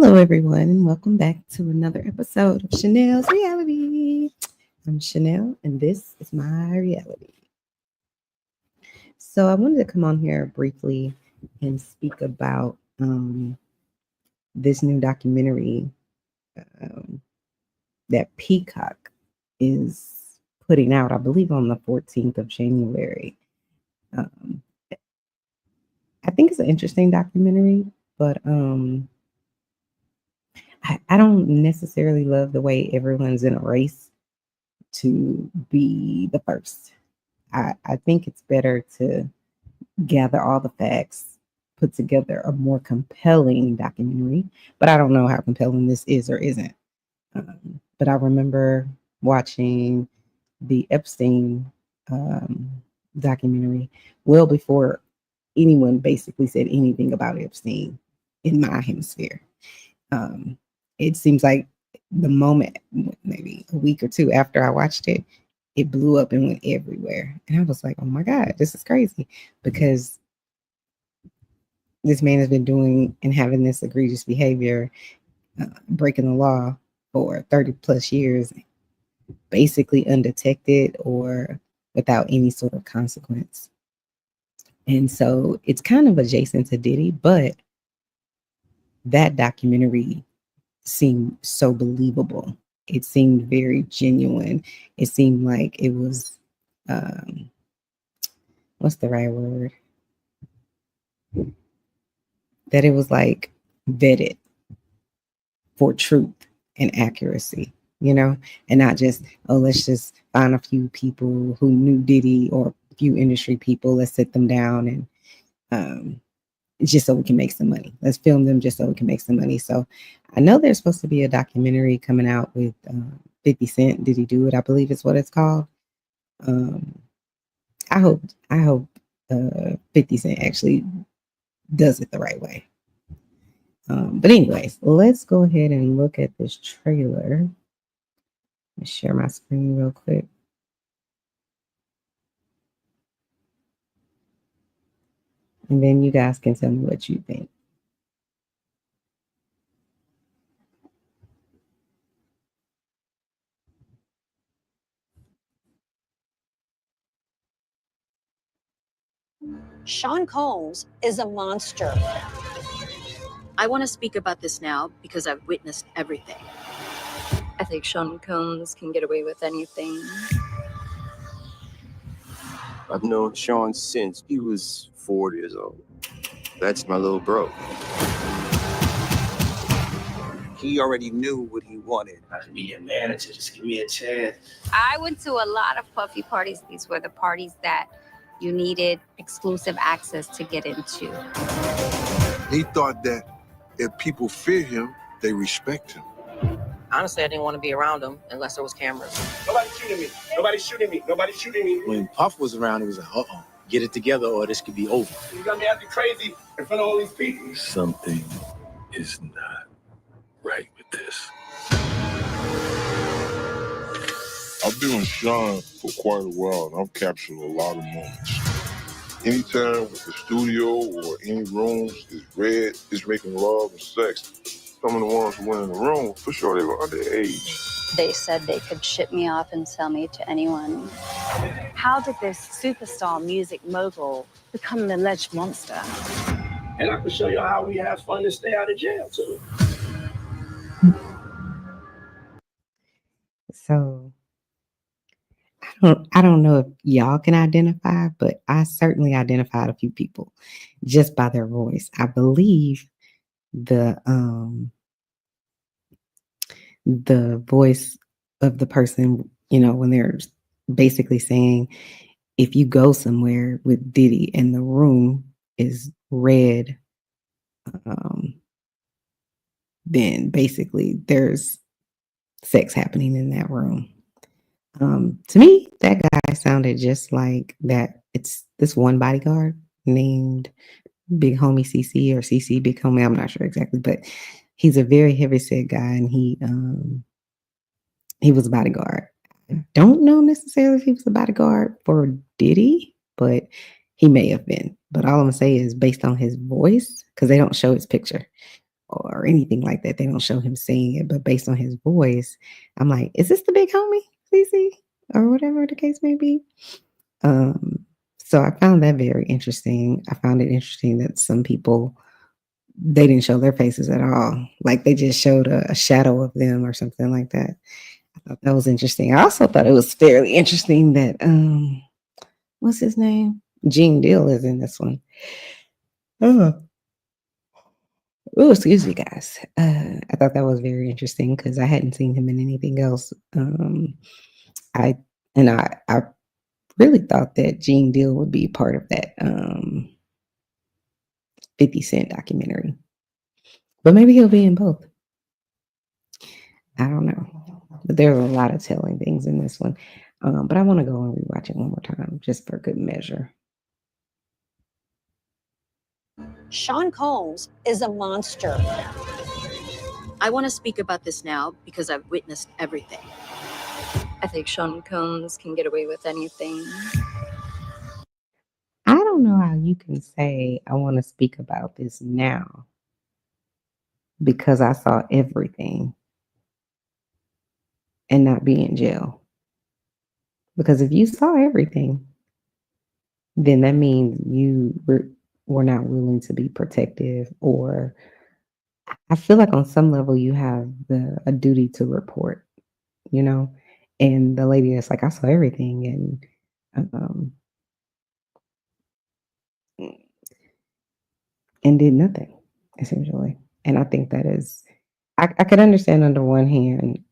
Hello, everyone, and welcome back to another episode of Chanel's Reality. I'm Chanel, and this is my reality. So, I wanted to come on here briefly and speak about this new documentary that Peacock is putting out, I believe, on the 14th of January. I think it's an interesting documentary, but I don't necessarily love the way everyone's in a race to be the first. I think it's better to gather all the facts, put together a more compelling documentary, but I don't know how compelling this is or isn't. But I remember watching the Epstein documentary well before anyone basically said anything about Epstein in my hemisphere. It seems like the moment, maybe a week or two after I watched it, it blew up and went everywhere. And I was like, oh my God, this is crazy. Because this man has been doing and having this egregious behavior, breaking the law for 30 plus years, basically undetected or without any sort of consequence. And so it's kind of adjacent to Diddy, but that documentary seemed so believable. It seemed very genuine. It seemed like it was, what's the right word? That it was like vetted for truth and accuracy, and not just, oh, let's just find a few people who knew Diddy or a few industry people. Let's sit them down and just so we can make some money. Let's film them just so we can make some money. So I know there's supposed to be a documentary coming out with 50 Cent. Did he do it? I believe it's what it's called. I hope 50 Cent actually does it the right way. But anyways, let's go ahead and look at this trailer. Let me share my screen real quick. And then you guys can tell me what you think. Sean Combs is a monster. I want to speak about this now because I've witnessed everything. I think Sean Combs can get away with anything. I've known Sean since he was 4 years old. That's my little bro. He already knew what he wanted. I could be your manager, just give me a chance. I went to a lot of puffy parties. These were the parties that you needed exclusive access to get into. He thought that if people fear him, they respect him. Honestly, I didn't want to be around him unless there was cameras. Nobody's shooting me. Nobody's shooting me. Nobody's shooting me. When Puff was around, it was like, uh-oh, get it together or this could be over. You got me acting crazy in front of all these people. Something is not right with this. I've been with Sean for quite a while, and I've captured a lot of moments. Anytime the studio or any rooms is red, it's making love and sex. Some of the ones who went in the room, for sure, they were underage. They said they could ship me off and sell me to anyone. How did this superstar music mogul become an alleged monster? And I can show you how we have fun and stay out of jail, too. So I don't know if y'all can identify, but I certainly identified a few people just by their voice. I believe the voice of the person, when they're basically saying, if you go somewhere with Diddy and the room is red, then basically there's sex happening in that room. To me, that guy sounded just like that. It's this one bodyguard named Big Homie CC or CC Big Homie. I'm not sure exactly, but he's a very heavyset guy, and he was a bodyguard. I don't know necessarily if he was a bodyguard for Diddy, but he may have been. But all I'm gonna say is based on his voice, because they don't show his picture. or anything like that. They don't show him saying it, but based on his voice, I'm like, is this the big homie, CC, or whatever the case may be? So I found that very interesting. I found it interesting that some people, they didn't show their faces at all. Like they just showed a shadow of them or something like that. I thought that was interesting. I also thought it was fairly interesting that what's his name? Gene Deal is in this one. Oh, excuse me, guys. I thought that was very interesting because I hadn't seen him in anything else. I really thought that Gene Deal would be part of that 50 Cent documentary. But maybe he'll be in both. I don't know. But there's a lot of telling things in this one. But I want to go and rewatch it one more time just for good measure. Sean Combs is a monster. I want to speak about this now because I've witnessed everything. I think Sean Combs can get away with anything. I don't know how you can say I want to speak about this now because I saw everything and not be in jail. Because if you saw everything, then that means you were not willing to be protective, or I feel like on some level you have a duty to report, you know? And the lady that's like, I saw everything and did nothing, essentially. And I think that is, I could understand on the one hand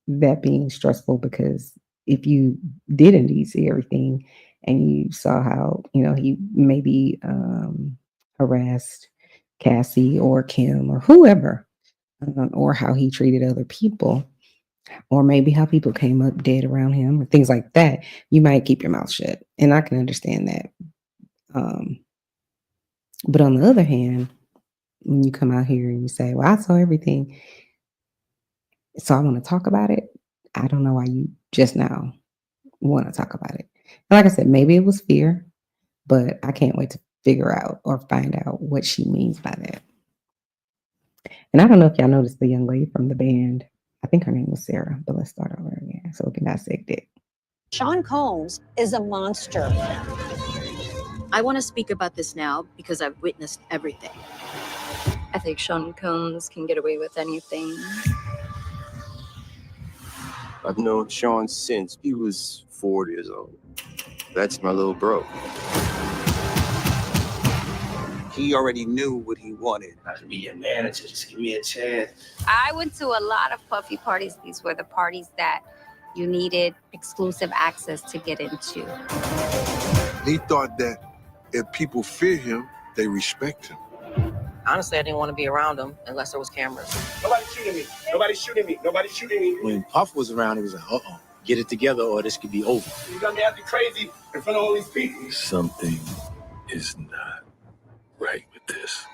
that being stressful because if you did indeed see everything and you saw how, he maybe harassed Cassie or Kim or whoever, or how he treated other people, or maybe how people came up dead around him or things like that, you might keep your mouth shut. And I can understand that. But on the other hand, when you come out here and you say, well, I saw everything, so I want to talk about it. I don't know why you just now want to talk about it. And like I said, maybe it was fear, but I can't wait to figure out or find out what she means by that. And I don't know if y'all noticed the young lady from the band. I think her name was Sarah, but let's start over again so we can dissect it. Sean Combs is a monster. I want to speak about this now because I've witnessed everything. I think Sean Combs can get away with anything. I've known Sean since he was 4 years old. That's my little bro. He already knew what he wanted. I can be your manager. Just give me a chance. I went to a lot of puffy parties. These were the parties that you needed exclusive access to get into. He thought that if people fear him, they respect him. Honestly, I didn't want to be around him unless there was cameras. Nobody's shooting me. Nobody's shooting me. Nobody's shooting me. When Puff was around, he was like, uh-oh, get it together or this could be over. You got me acting crazy in front of all these people. Something is not right with this.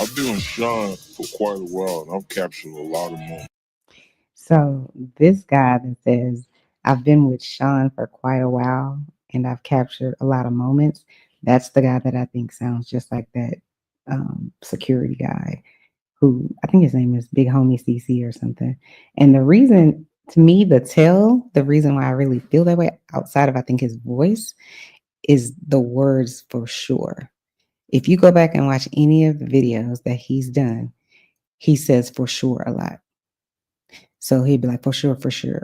I've been with Sean for quite a while, and I've captured a lot of moments. So this guy that says, I've been with Sean for quite a while, and I've captured a lot of moments, that's the guy that I think sounds just like that security guy who, I think his name is Big Homie CC or something. And the reason, to me, the reason why I really feel that way, outside of, I think, his voice, is the words for sure. If you go back and watch any of the videos that he's done, he says for sure a lot. So he'd be like, for sure,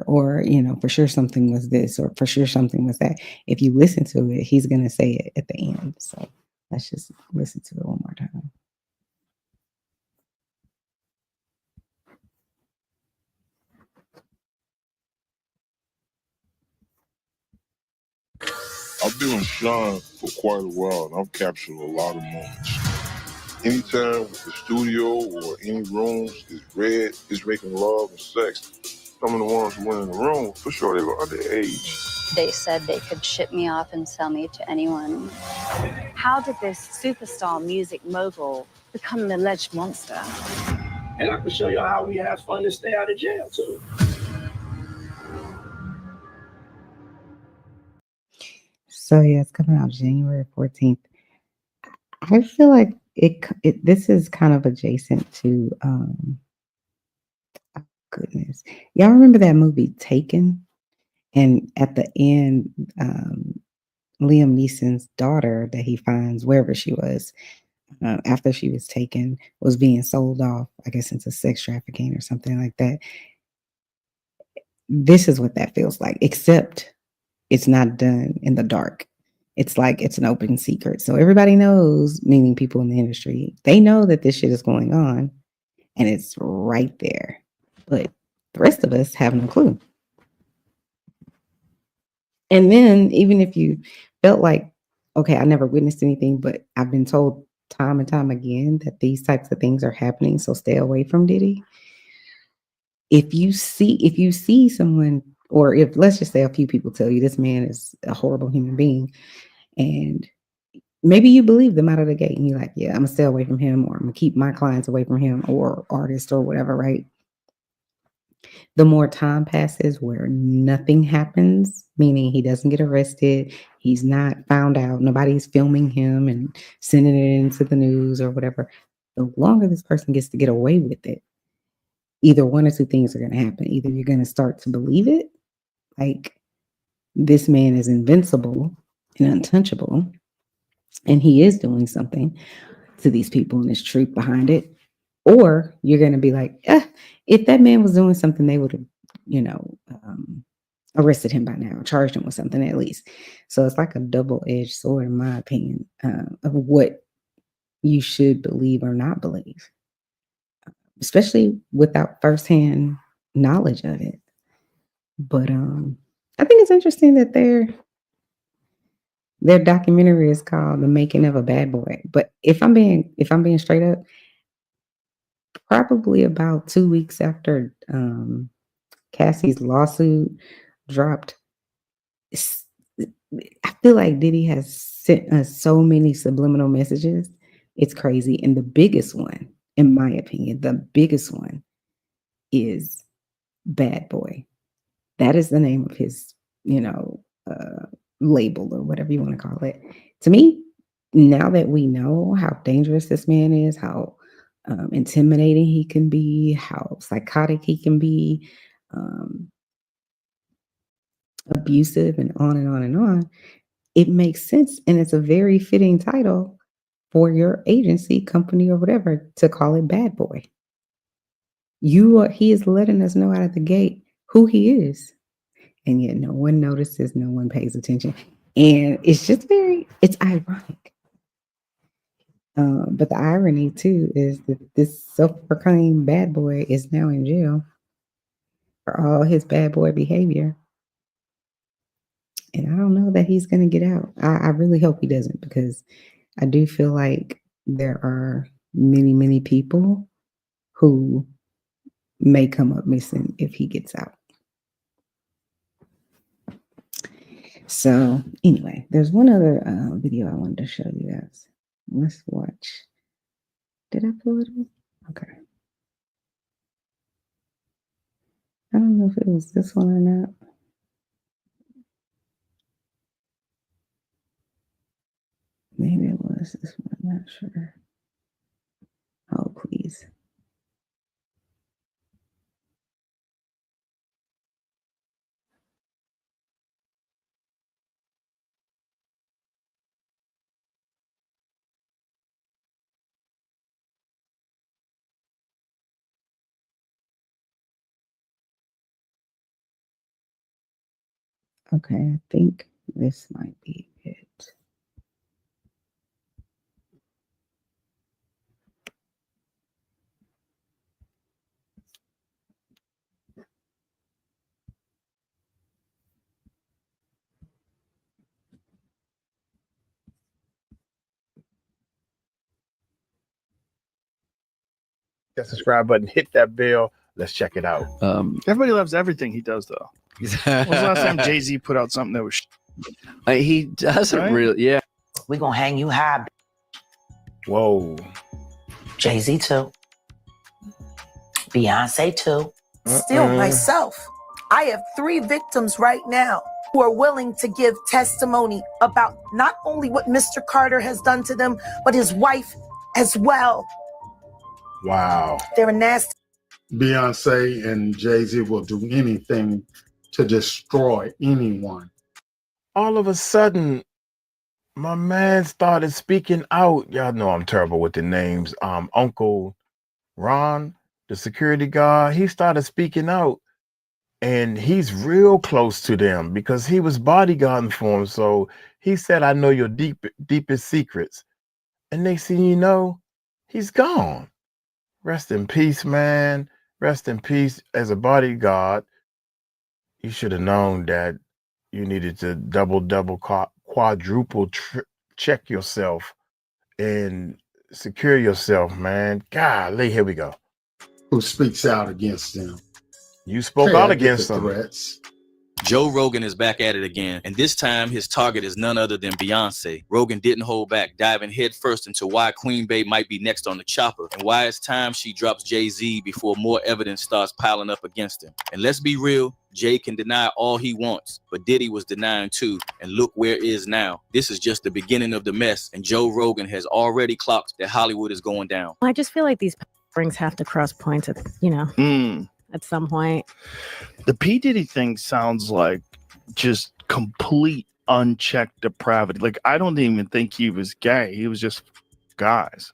or, for sure something was this, or for sure something was that. If you listen to it, he's going to say it at the end. So let's just listen to it one more time. I've been with Sean for quite a while, and I've captured a lot of moments. Anytime the studio or any rooms is red, it's making love and sex. Some of the ones who went in the room, for sure, they were underage. They said they could ship me off and sell me to anyone. How did this superstar music mogul become an alleged monster? And I can show you how we have fun to stay out of jail, too. So yeah, it's coming out January 14th. I feel like this is kind of adjacent to goodness. Y'all remember that movie Taken? And at the end, Liam Neeson's daughter that he finds wherever she was after she was taken was being sold off, I guess, into sex trafficking or something like that. This is what that feels like, except it's not done in the dark. It's like it's an open secret. So everybody knows, meaning people in the industry, they know that this shit is going on and it's right there. But the rest of us have no clue. And then even if you felt like, okay, I never witnessed anything, but I've been told time and time again that these types of things are happening, so stay away from Diddy. If you see someone, or if, let's just say, a few people tell you this man is a horrible human being, and maybe you believe them out of the gate and you're like, yeah, I'm gonna stay away from him, or I'm gonna keep my clients away from him, or artist, or whatever, right? The more time passes where nothing happens, meaning he doesn't get arrested, he's not found out, nobody's filming him and sending it into the news or whatever, the longer this person gets to get away with it, either one or two things are going to happen. Either you're going to start to believe it, like this man is invincible and untouchable, and he is doing something to these people and there's truth behind it. Or you're going to be like, if that man was doing something, they would have, arrested him by now, charged him with something at least. So it's like a double-edged sword, in my opinion, of what you should believe or not believe, especially without firsthand knowledge of it. But I think it's interesting that their documentary is called "The Making of a Bad Boy." But if I'm being straight up, probably about 2 weeks after Cassie's lawsuit dropped, I feel like Diddy has sent us so many subliminal messages. It's crazy. And the biggest one, in my opinion, the biggest one is Bad Boy. That is the name of his, label or whatever you want to call it. To me, now that we know how dangerous this man is, how intimidating he can be, how psychotic he can be, abusive, and on and on and on, it makes sense. And it's a very fitting title for your agency, company, or whatever to call it Bad Boy. He is letting us know out of the gate who he is. And yet no one notices, no one pays attention. And it's just it's ironic. But the irony too is that this self-proclaimed bad boy is now in jail for all his bad boy behavior. And I don't know that he's going to get out. I really hope he doesn't, because I do feel like there are many, many people who may come up missing if he gets out. So anyway, there's one other video I wanted to show you guys. Let's watch. Did I pull it up? Okay. I don't know if it was this one or not. Maybe it was this one. I'm not sure. Oh, please. Okay, I think this might be it. That subscribe button, hit that bell. Let's check it out. Everybody loves everything he does, though. When was the last time Jay-Z put out something that was he doesn't really, yeah. We're gonna hang you high. Whoa. Jay-Z too. Beyonce too. Still myself. I have 3 victims right now who are willing to give testimony about not only what Mr. Carter has done to them, but his wife as well. Wow. They're nasty. Beyonce and Jay-Z will do anything to destroy anyone. All of a sudden, my man started speaking out. Y'all know I'm terrible with the names. Uncle Ron, the security guard, he started speaking out. And he's real close to them because he was bodyguarding for him. So he said, I know your deepest secrets. And next thing you know, he's gone. Rest in peace, man. Rest in peace. As a bodyguard, you should have known that you needed to double, quadruple check yourself and secure yourself, man. Golly, here we go. Who speaks out against them? You spoke out against them. Threats. Joe Rogan is back at it again, and this time his target is none other than Beyonce. Rogan didn't hold back, diving headfirst into why Queen Bey might be next on the chopper, and why it's time she drops Jay-Z before more evidence starts piling up against him. And let's be real, Jay can deny all he wants, but Diddy was denying too, and look where it is now. This is just the beginning of the mess, and Joe Rogan has already clocked that Hollywood is going down. I just feel like these rings have to cross points at, at some point. The P. Diddy thing sounds like just complete unchecked depravity. Like, I don't even think he was gay. He was just guys.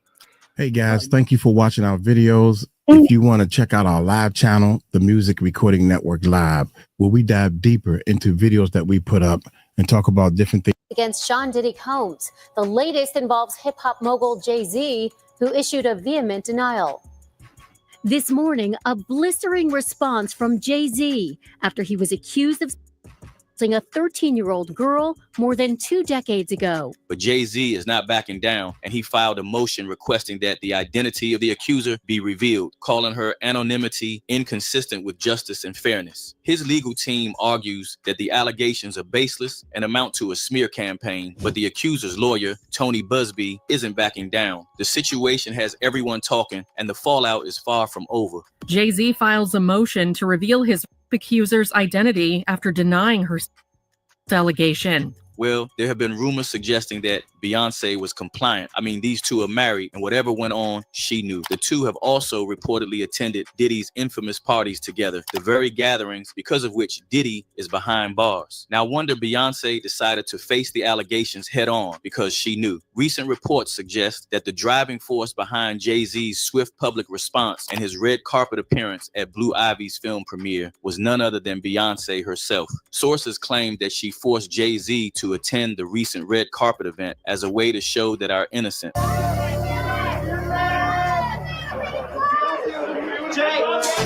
Hey guys, thank you for watching our videos. If you want to check out our live channel, the Music Recording Network Live, where we dive deeper into videos that we put up and talk about different things. Against Sean Diddy Combs. The latest involves hip-hop mogul Jay-Z, who issued a vehement denial. This morning, a blistering response from Jay-Z after he was accused of a 13-year-old girl more than 2 decades ago. But Jay-Z is not backing down, and he filed a motion requesting that the identity of the accuser be revealed, calling her anonymity inconsistent with justice and fairness. His legal team argues that the allegations are baseless and amount to a smear campaign, but the accuser's lawyer, Tony Busby, isn't backing down. The situation has everyone talking, and the fallout is far from over. Jay-Z files a motion to reveal his accuser's identity after denying her allegation. Well, there have been rumors suggesting that Beyonce was compliant. I mean, these two are married, and whatever went on, she knew. The two have also reportedly attended Diddy's infamous parties together, the very gatherings because of which Diddy is behind bars. Now, wonder Beyonce decided to face the allegations head on because she knew. Recent reports suggest that the driving force behind Jay-Z's swift public response and his red carpet appearance at Blue Ivy's film premiere was none other than Beyonce herself. Sources claim that she forced Jay-Z to attend the recent red carpet event as a way to show that our innocent.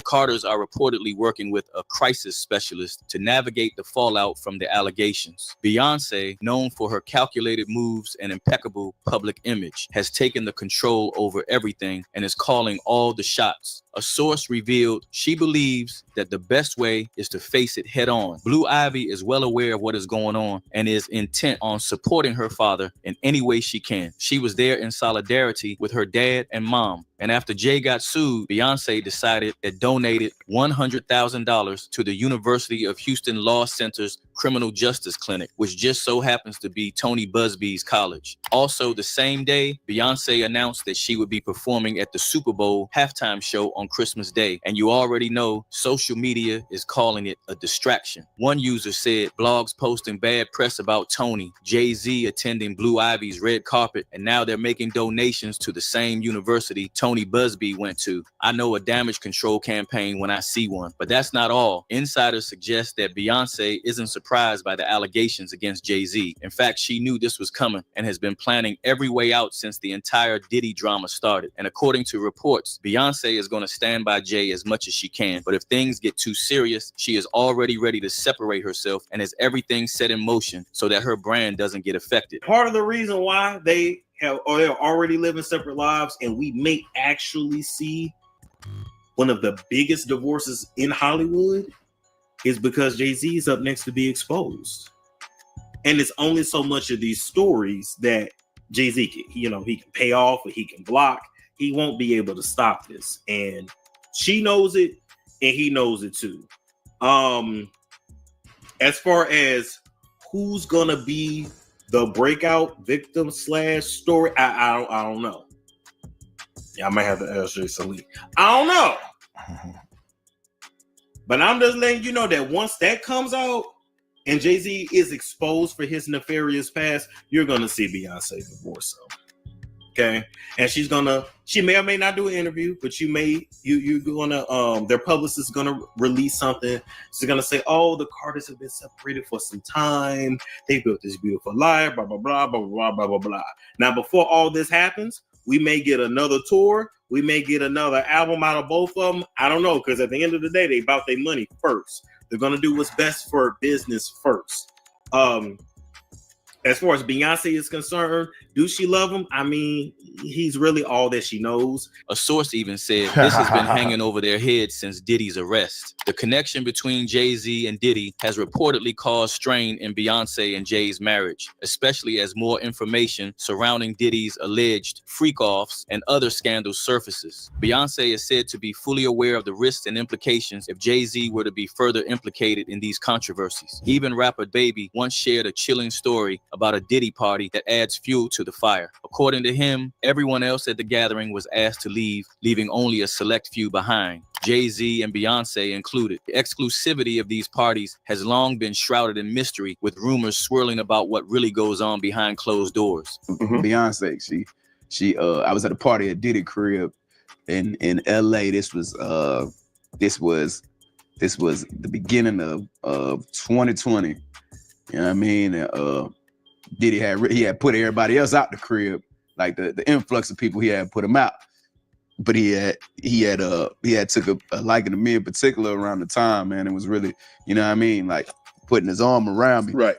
Carters are reportedly working with a crisis specialist to navigate the fallout from the allegations. Beyonce, known for her calculated moves and impeccable public image, has taken the control over everything and is calling all the shots. A source revealed she believes that the best way is to face it head on. Blue Ivy is well aware of what is going on and is intent on supporting her father in any way she can. She was there in solidarity with her dad and mom. And after Jay got sued, Beyonce decided it donated $100,000 to the University of Houston Law Center's Criminal Justice Clinic, which just so happens to be Tony Busby's college. Also, the same day, Beyonce announced that she would be performing at the Super Bowl halftime show on Christmas Day. And you already know social media is calling it a distraction. One user said blogs posting bad press about Tony, Jay-Z attending Blue Ivy's red carpet, and now they're making donations to the same university Tony Busby went to. I know a damage control campaign when I see one, but that's not all. Insiders suggest that Beyonce isn't surprised by the allegations against Jay-Z. In fact, she knew this was coming and has been planning every way out since the entire Diddy drama started. And according to reports, Beyonce is going to stand by Jay as much as she can. But if things get too serious, she is already ready to separate herself and has everything set in motion so that her brand doesn't get affected. Part of the reason why they're already living separate lives, and we may actually see one of the biggest divorces in Hollywood, is because Jay-Z is up next to be exposed. And it's only so much of these stories that Jay-Z can, he can pay off or he can block. He won't be able to stop this. And she knows it and he knows it too. As far as who's gonna be the breakout victim / story, I don't know. Yeah, I might have to ask Jay Salih. I don't know. But I'm just letting you know that once that comes out and Jay-Z is exposed for his nefarious past, you're gonna see Beyonce divorce him. Okay, and she may or may not do an interview, but you're gonna their publicist is gonna release something. She's gonna say, "Oh, the Carters have been separated for some time. They built this beautiful life, blah blah blah blah blah blah blah blah." Now, before all this happens, we may get another tour. We may get another album out of both of them. I don't know, because at the end of the day, they about their money first. They're gonna do what's best for business first. As far as Beyonce is concerned, do she love him? I mean, he's really all that she knows. A source even said this has been hanging over their heads since Diddy's arrest. The connection between Jay-Z and Diddy has reportedly caused strain in Beyonce and Jay's marriage, especially as more information surrounding Diddy's alleged freak-offs and other scandals surfaces. Beyonce is said to be fully aware of the risks and implications if Jay-Z were to be further implicated in these controversies. Even rapper Baby once shared a chilling story about a Diddy party that adds fuel to the fire. According to him, everyone else at the gathering was asked to leave, leaving only a select few behind, Jay-Z and Beyonce included. The exclusivity of these parties has long been shrouded in mystery, with rumors swirling about what really goes on behind closed doors. Beyonce, I was at a party at Diddy crib in LA. This was the beginning of 2020. You know what I mean? Diddy had put everybody else out the crib, like the influx of people, he had put them out. But he had took a liking to me in particular around the time, man. It was really, you know what I mean, like putting his arm around me. Right.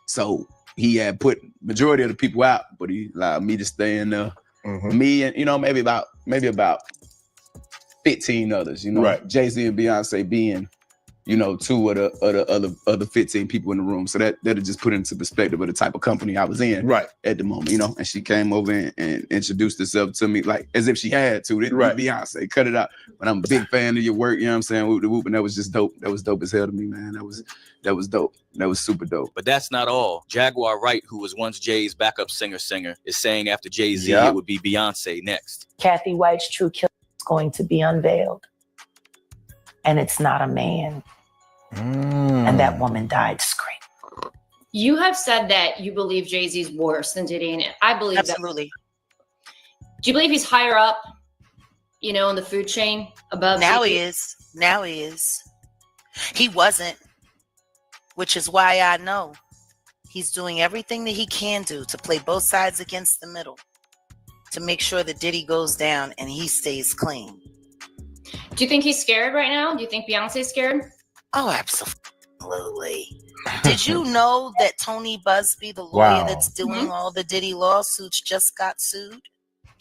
So he had put majority of the people out, but he allowed me to stay in there. Me and maybe about 15 others. Right. Jay-Z and Beyonce being, two of the other 15 people in the room. So that'll just put into perspective of the type of company I was in at the moment, And she came over and introduced herself to me like as if she had to. Right. Beyonce, cut it out. But I'm a big fan of your work, you know what I'm saying? Whoop the whoop, and that was just dope. That was dope as hell to me, man. That was dope. That was super dope. But that's not all. Jaguar Wright, who was once Jay's backup singer, is saying after Jay-Z, it would be Beyonce next. Kathy White's true killer is going to be unveiled. And it's not a man. And that woman died screaming. You have said that you believe Jay-Z's worse than Diddy, and I believe Absolutely. Do you believe he's higher up, in the food chain above? Now Diddy? he is. Now he is. He wasn't, which is why I know he's doing everything that he can do to play both sides against the middle to make sure that Diddy goes down and he stays clean. Do you think he's scared right now? Do you think Beyonce's scared? Oh, absolutely. Did you know that Tony Busby, the lawyer that's doing all the Diddy lawsuits, just got sued?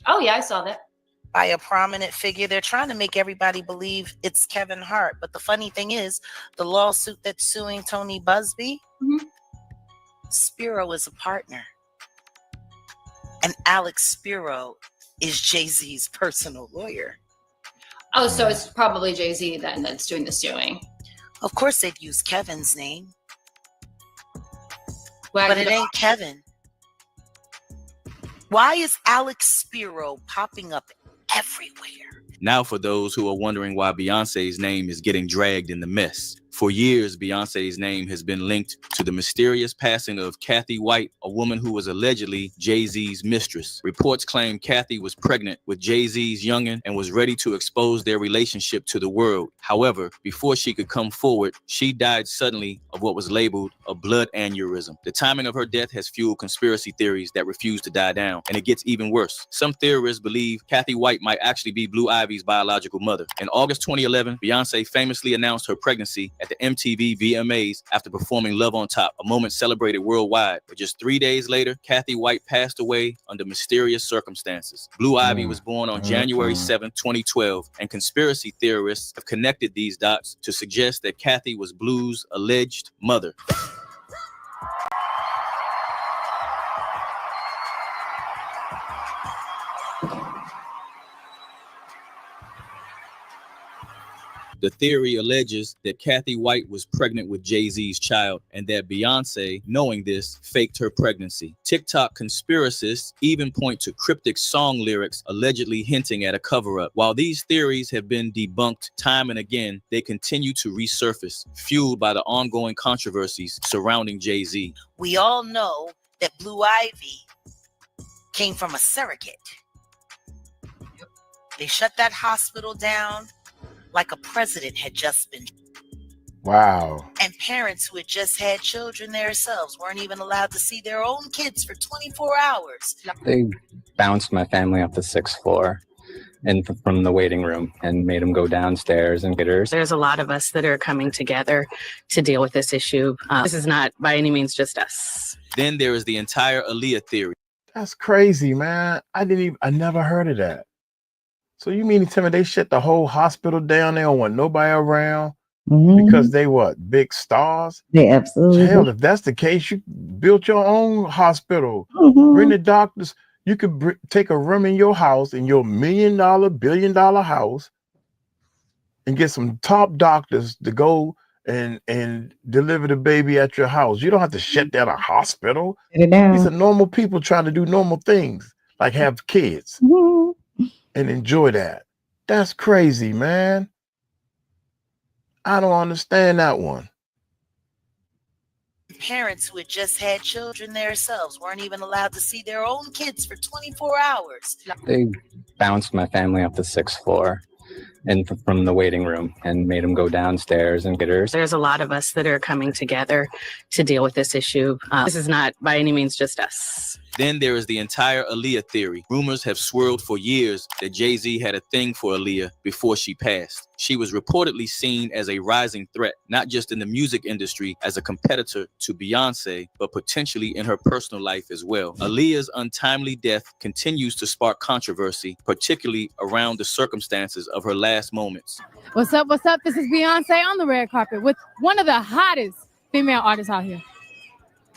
Oh, yeah, I saw that. By a prominent figure. They're trying to make everybody believe it's Kevin Hart. But the funny thing is, the lawsuit that's suing Tony Busby, Spiro is a partner. And Alex Spiro is Jay-Z's personal lawyer. Oh, so it's probably Jay-Z then that's doing the suing. Of course they'd use Kevin's name. Well, but it ain't Kevin. Why is Alex Spiro popping up everywhere? Now for those who are wondering why Beyonce's name is getting dragged in the mess. For years, Beyonce's name has been linked to the mysterious passing of Kathy White, a woman who was allegedly Jay-Z's mistress. Reports claim Kathy was pregnant with Jay-Z's youngin' and was ready to expose their relationship to the world. However, before she could come forward, she died suddenly of what was labeled a blood aneurysm. The timing of her death has fueled conspiracy theories that refuse to die down, and it gets even worse. Some theorists believe Kathy White might actually be Blue Ivy's biological mother. In August 2011, Beyonce famously announced her pregnancy at the MTV VMAs after performing Love on Top, a moment celebrated worldwide. But just 3 days later, Kathy White passed away under mysterious circumstances. Blue Ivy was born on January 7, 2012, and conspiracy theorists have connected these dots to suggest that Kathy was Blue's alleged mother. The theory alleges that Kathy White was pregnant with Jay-Z's child and that Beyonce, knowing this, faked her pregnancy. TikTok conspiracists even point to cryptic song lyrics allegedly hinting at a cover-up. While these theories have been debunked time and again, they continue to resurface, fueled by the ongoing controversies surrounding Jay-Z. We all know that Blue Ivy came from a surrogate. They shut that hospital down like a president had just been. Wow. And parents who had just had children themselves weren't even allowed to see their own kids for 24 hours. They bounced my family off the 6th floor and from the waiting room and made them go downstairs and get her. There's a lot of us that are coming together to deal with this issue. This is not by any means just us. Then there is the entire Aaliyah theory. That's crazy, man. I never heard of that. So you mean to tell me they shut the whole hospital down? They don't want nobody around because they what? Big stars? They absolutely. Hell, if that's the case, you built your own hospital. Bring the doctors. You could take a room in your house, in your $1 million, $1 billion house, and get some top doctors to go and deliver the baby at your house. You don't have to shut down a hospital. These are normal people trying to do normal things, like have kids. And enjoy that. That's crazy, man. I don't understand that one. Parents who had just had children themselves weren't even allowed to see their own kids for 24 hours. They bounced my family off the 6th floor and from the waiting room and made them go downstairs and get her. There's a lot of us that are coming together to deal with this issue. This is not by any means just us. Then there is the entire Aaliyah theory. Rumors have swirled for years that Jay-Z had a thing for Aaliyah before she passed. She was reportedly seen as a rising threat, not just in the music industry as a competitor to Beyonce, but potentially in her personal life as well. Aaliyah's untimely death continues to spark controversy, particularly around the circumstances of her last moments. What's up? What's up? This is Beyonce on the red carpet with one of the hottest female artists out here,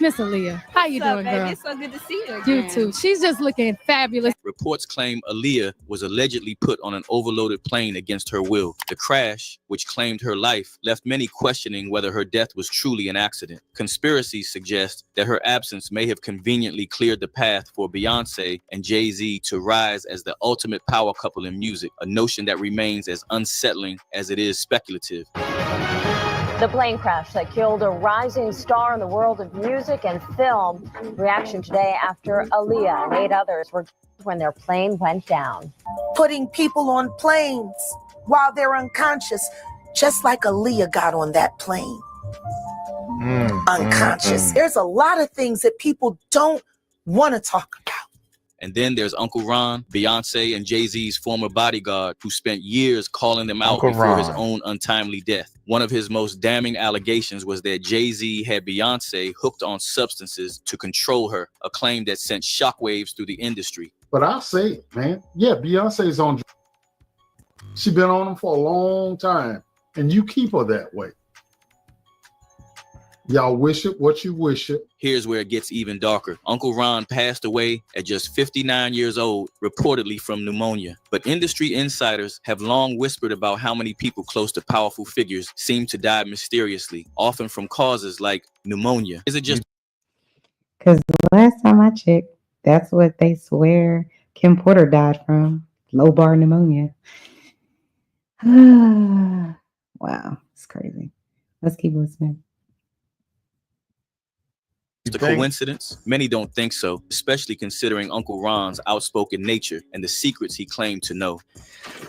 Miss Aaliyah. How you doing, girl? It's so good to see you again. You too. She's just looking fabulous. Reports claim Aaliyah was allegedly put on an overloaded plane against her will. The crash, which claimed her life, left many questioning whether her death was truly an accident. Conspiracies suggest that her absence may have conveniently cleared the path for Beyonce and Jay-Z to rise as the ultimate power couple in music, a notion that remains as unsettling as it is speculative. The plane crash that killed a rising star in the world of music and film. Reaction today after Aaliyah and 8 others were when their plane went down. Putting people on planes while they're unconscious, just like Aaliyah got on that plane. Unconscious. There's a lot of things that people don't want to talk about. And then there's Uncle Ron, Beyonce and Jay-Z's former bodyguard, who spent years calling them out before his own untimely death. One of his most damning allegations was that Jay-Z had Beyonce hooked on substances to control her, a claim that sent shockwaves through the industry. But I'll say it, man. Yeah, Beyonce's on. She's been on them for a long time, and you keep her that way. Y'all wish it what you wish it. Here's where it gets even darker. Uncle Ron passed away at just 59 years old, reportedly from pneumonia. But industry insiders have long whispered about how many people close to powerful figures seem to die mysteriously, often from causes like pneumonia. Is it just... Because the last time I checked, that's what they swear Kim Porter died from. Lobar pneumonia. Wow, it's crazy. Let's keep listening. a coincidence? Many don't think so, especially considering Uncle Ron's outspoken nature and the secrets he claimed to know.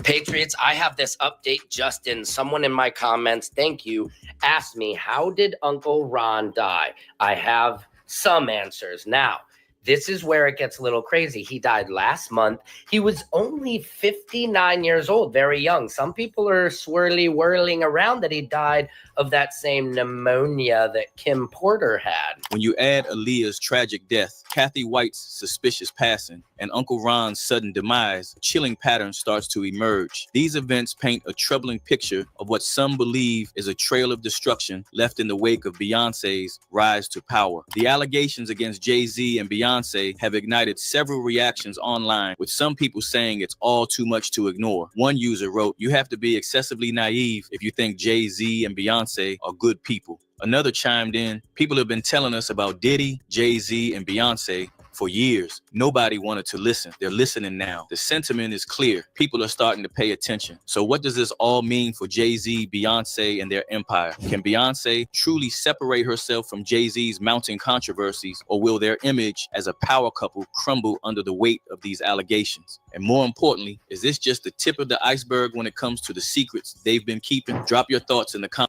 Patriots, I have this update just in. Someone in my comments, thank you, asked me, how did Uncle Ron die? I have some answers. Now, this is where it gets a little crazy. He died last month. He was only 59 years old, very young. Some people are whirling around that he died of that same pneumonia that Kim Porter had. When you add Aaliyah's tragic death, Kathy White's suspicious passing, and Uncle Ron's sudden demise, a chilling pattern starts to emerge. These events paint a troubling picture of what some believe is a trail of destruction left in the wake of Beyonce's rise to power. The allegations against Jay-Z and Beyonce Beyonce have ignited several reactions online, with some people saying it's all too much to ignore. One user wrote, "You have to be excessively naive if you think Jay-Z and Beyonce are good people." Another chimed in, "People have been telling us about Diddy, Jay-Z, and Beyonce for years. Nobody wanted to listen. They're listening now. The sentiment is clear. People are starting to pay attention. So what does this all mean for Jay-Z, Beyonce, and their empire? Can Beyonce truly separate herself from Jay-Z's mounting controversies, or will their image as a power couple crumble under the weight of these allegations? And more importantly, is this just the tip of the iceberg when it comes to the secrets they've been keeping? Drop your thoughts in the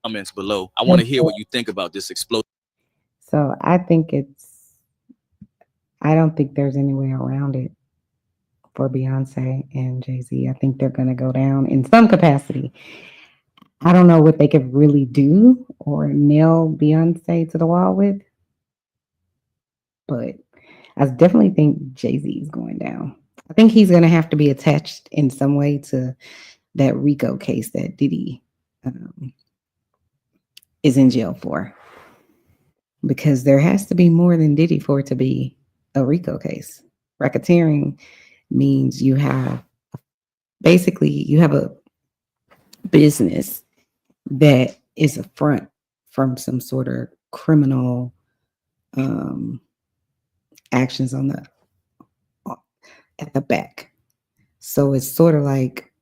comments below. I want to hear what you think about this explosion." So I don't think there's any way around it for Beyonce and Jay-Z. I think they're going to go down in some capacity. I don't know what they could really do or nail Beyonce to the wall with, but I definitely think Jay-Z is going down. I think he's going to have to be attached in some way to that RICO case that Diddy is in jail for, because there has to be more than Diddy for it to be a RICO case. Racketeering means you have a business that is a front from some sort of criminal actions at the back. So it's sort of like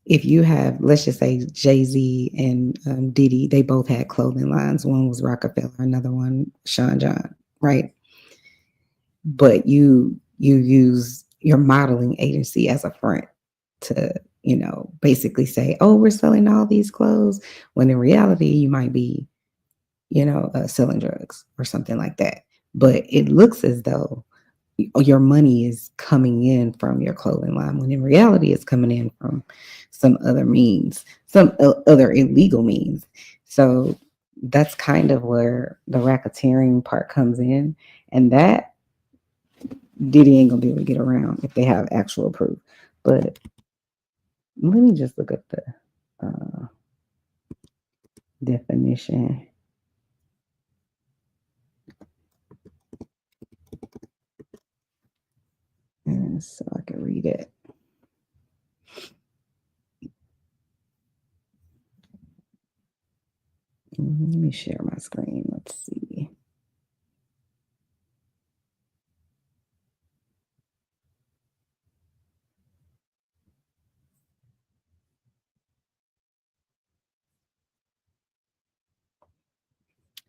if you have, let's just say Jay-Z and Diddy, they both had clothing lines. One was Rockefeller, another one Sean John, right? But you use your modeling agency as a front to, basically say, oh, we're selling all these clothes, when in reality you might be, selling drugs or something like that. But it looks as though your money is coming in from your clothing line, when in reality it's coming in from some other means, some other illegal means. So that's kind of where the racketeering part comes in, and that Diddy ain't gonna be able to get around if they have actual proof. But let me just look at the definition. And so I can read it. Let me share my screen. Let's see.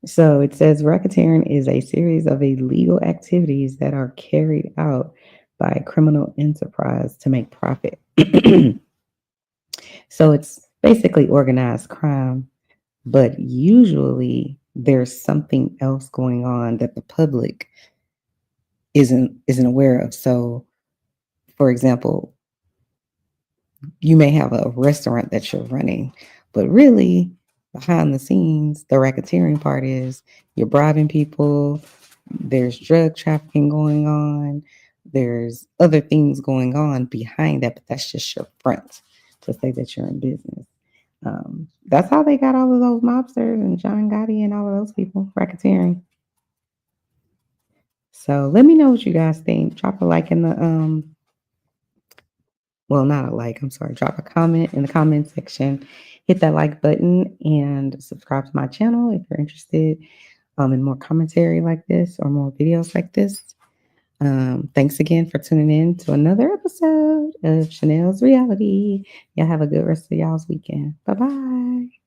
So it says racketeering is a series of illegal activities that are carried out by a criminal enterprise to make profit. So it's basically organized crime, but usually there's something else going on that the public isn't aware of. So, for example, you may have a restaurant that you're running, but really behind the scenes, the racketeering part is you're bribing people, there's drug trafficking going on, there's other things going on behind that, but that's just your front to say that you're in business. That's how they got all of those mobsters and John Gotti and all of those people, racketeering. So let me know what you guys think. Drop a like in the well, not a like, I'm sorry, drop a comment in the comment section. Hit that like button and subscribe to my channel if you're interested in more commentary like this or more videos like this. Thanks again for tuning in to another episode of Chanel's Reality. Y'all have a good rest of y'all's weekend. Bye-bye.